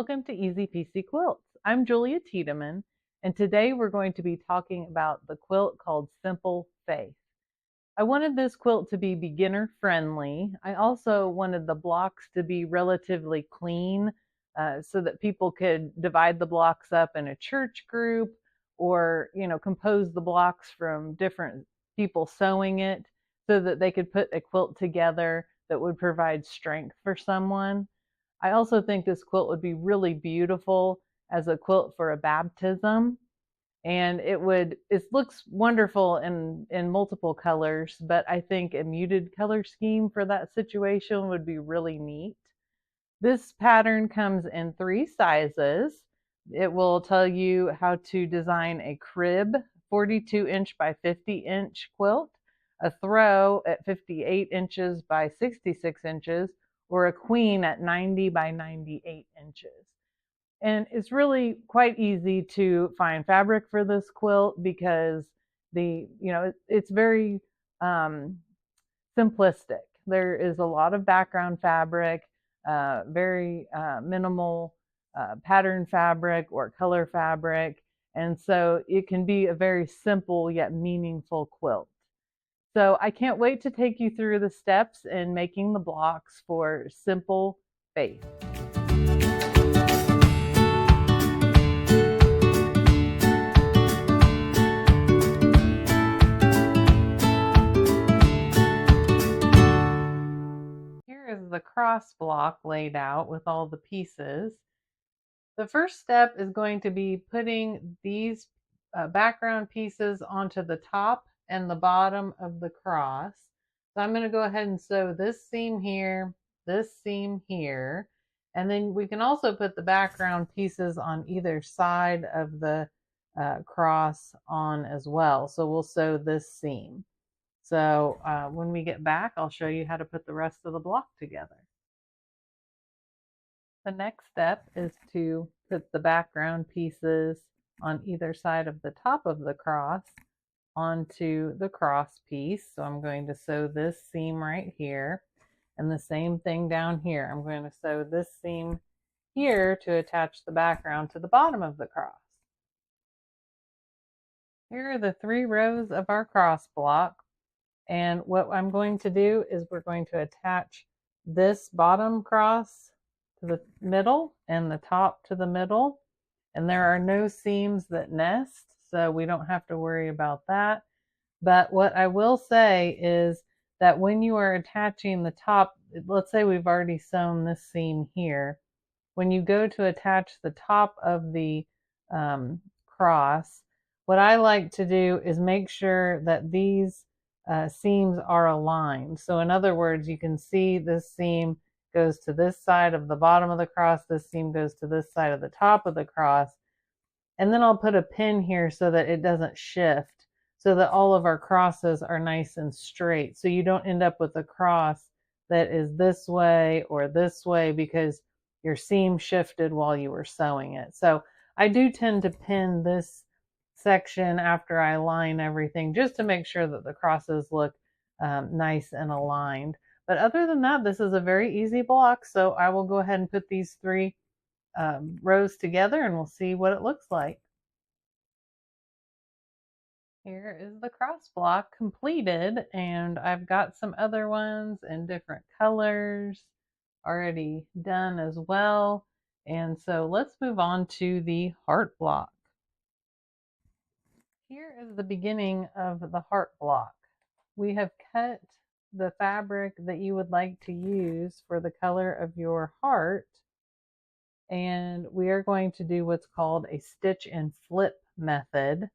welcome to Easy Piecy Quilts. I'm Julia Tiedemann, and today we're going to be talking about the quilt called Simple Faith. I wanted this quilt to be beginner friendly. I also wanted the blocks to be relatively clean so that people could divide the blocks up in a church group or, compose the blocks from different people sewing it so that they could put a quilt together that would provide strength for someone. I also think this quilt would be really beautiful as a quilt for a baptism. And it looks wonderful in multiple colors, but I think a muted color scheme for that situation would be really neat. This pattern comes in 3 sizes. It will tell you how to design a crib 42-inch by 50-inch quilt, a throw at 58 inches by 66 inches, or a queen at 90 by 98 inches. And it's really quite easy to find fabric for this quilt because it's very simplistic. There is a lot of background fabric, very minimal pattern fabric or color fabric, and so it can be a very simple yet meaningful quilt. So I can't wait to take you through the steps in making the blocks for Simple Faith. Here is the cross block laid out with all the pieces. The first step is going to be putting these background pieces onto the top and the bottom of the cross. So I'm going to go ahead and sew this seam here, and then we can also put the background pieces on either side of the cross on as well. So we'll sew this seam. So when we get back, I'll show you how to put the rest of the block together. The next step is to put the background pieces on either side of the top of the cross onto the cross piece. So I'm going to sew this seam right here, and the same thing down here. I'm going to sew this seam here to attach the background to the bottom of the cross. Here are the 3 rows of our cross block. And what I'm going to do is we're going to attach this bottom cross to the middle and the top to the middle. And there are no seams that nest, so we don't have to worry about that. But what I will say is that when you are attaching the top, let's say we've already sewn this seam here. When you go to attach the top of the cross, what I like to do is make sure that these seams are aligned. So in other words, you can see this seam goes to this side of the bottom of the cross, this seam goes to this side of the top of the cross, and then I'll put a pin here so that it doesn't shift, so that all of our crosses are nice and straight, so you don't end up with a cross that is this way or this way because your seam shifted while you were sewing it. So I do tend to pin this section after I line everything just to make sure that the crosses look nice and aligned. But other than that, this is a very easy block, so I will go ahead and put these 3 rows together and we'll see what it looks like. Here is the cross block completed, and I've got some other ones in different colors already done as well. And so let's move on to the heart block. Here is the beginning of the heart block. We have cut the fabric that you would like to use for the color of your heart, and we are going to do what's called a stitch and flip method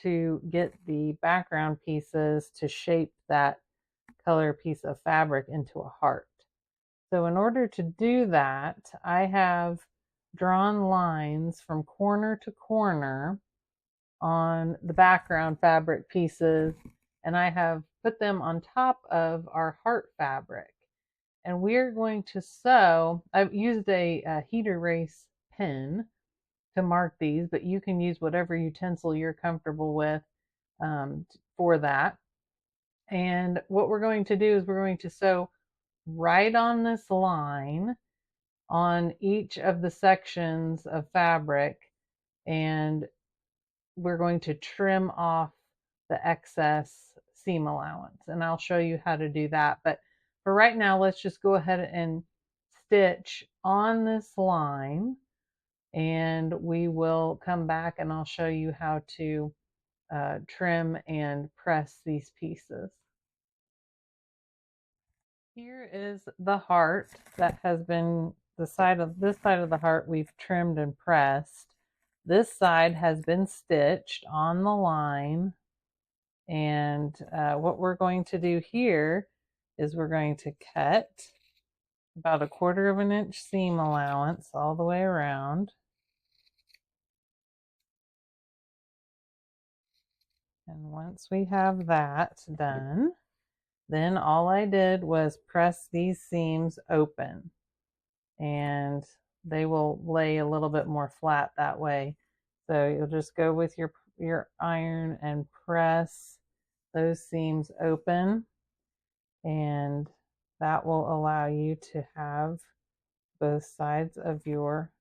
to get the background pieces to shape that color piece of fabric into a heart. So in order to do that, I have drawn lines from corner to corner on the background fabric pieces, and I have put them on top of our heart fabric. And we're going to sew, I've used a heat erase pen to mark these, but you can use whatever utensil you're comfortable with for that. And what we're going to do is we're going to sew right on this line on each of the sections of fabric, and we're going to trim off the excess seam allowance, and I'll show you how to do that. But for right now, let's just go ahead and stitch on this line, and we will come back and I'll show you how to trim and press these pieces. Here is the heart that has been this side of the heart we've trimmed and pressed. This side has been stitched on the line, and what we're going to do here is we're going to cut about 1/4 of an inch seam allowance all the way around. And once we have that done, then all I did was press these seams open, and they will lay a little bit more flat that way. So you'll just go with your iron and press those seams open, and that will allow you to have both sides of your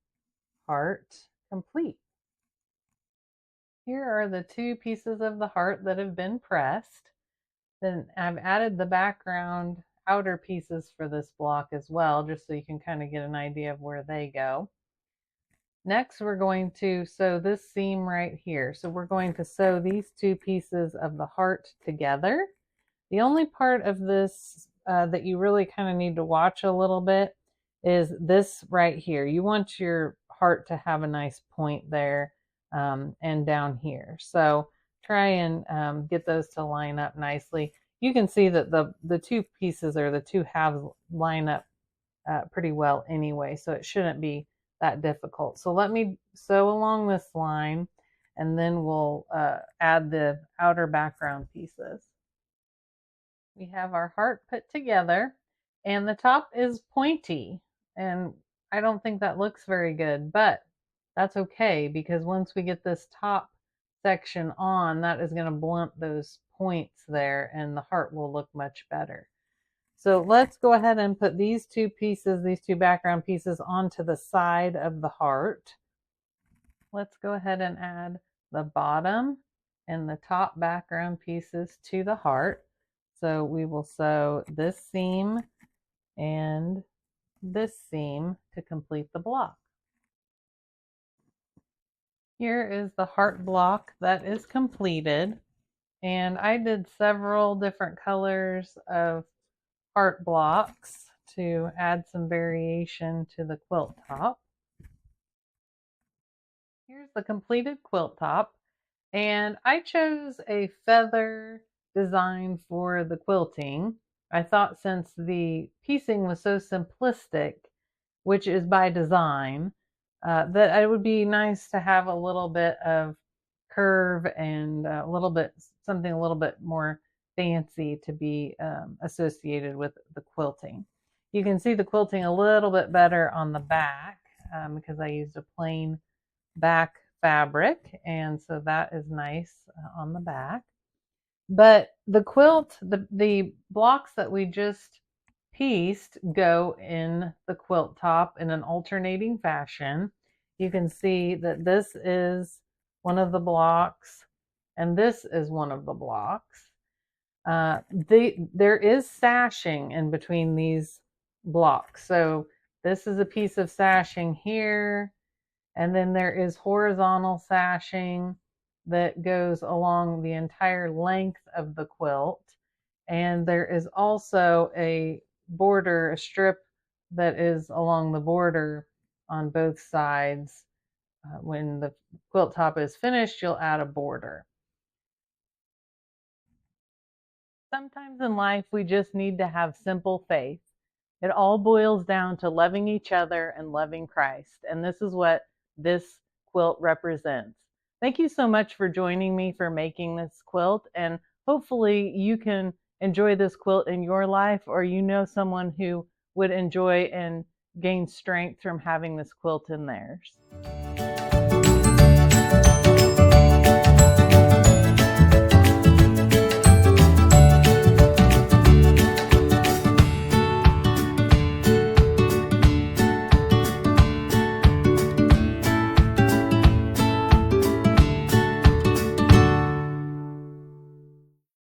heart complete. Here are the 2 pieces of the heart that have been pressed. Then I've added the background outer pieces for this block as well, just so you can kind of get an idea of where they go. Next, we're going to sew this seam right here. So we're going to sew these 2 pieces of the heart together. The only part of this that you really kind of need to watch a little bit is this right here. You want your heart to have a nice point there and down here. So try and get those to line up nicely. You can see that the 2 pieces, or the 2 halves, line up pretty well anyway, so it shouldn't be that difficult. So let me sew along this line, and then we'll add the outer background pieces. We have our heart put together, and the top is pointy, and I don't think that looks very good, but that's okay, because once we get this top section on, that is going to blunt those points there, and the heart will look much better. So let's go ahead and put these 2 pieces, these 2 background pieces, onto the side of the heart. Let's go ahead and add the bottom and the top background pieces to the heart. So we will sew this seam and this seam to complete the block. Here is the heart block that is completed, and I did several different colors of heart blocks to add some variation to the quilt top. Here's the completed quilt top, and I chose a feather design for the quilting. I thought since the piecing was so simplistic, which is by design, that it would be nice to have a little bit of curve and something a little bit more fancy to be associated with the quilting. You can see the quilting a little bit better on the back because I used a plain back fabric, and so that is nice on the back. But the quilt, the blocks that we just pieced go in the quilt top in an alternating fashion. You can see that this is one of the blocks, and this is one of the blocks. There is sashing in between these blocks. So this is a piece of sashing here, and then there is horizontal sashing that goes along the entire length of the quilt. And there is also a border, a strip that is along the border on both sides. When the quilt top is finished, you'll add a border. Sometimes in life, we just need to have simple faith. It all boils down to loving each other and loving Christ. And this is what this quilt represents. Thank you so much for joining me for making this quilt. And hopefully you can enjoy this quilt in your life, or you know someone who would enjoy and gain strength from having this quilt in theirs.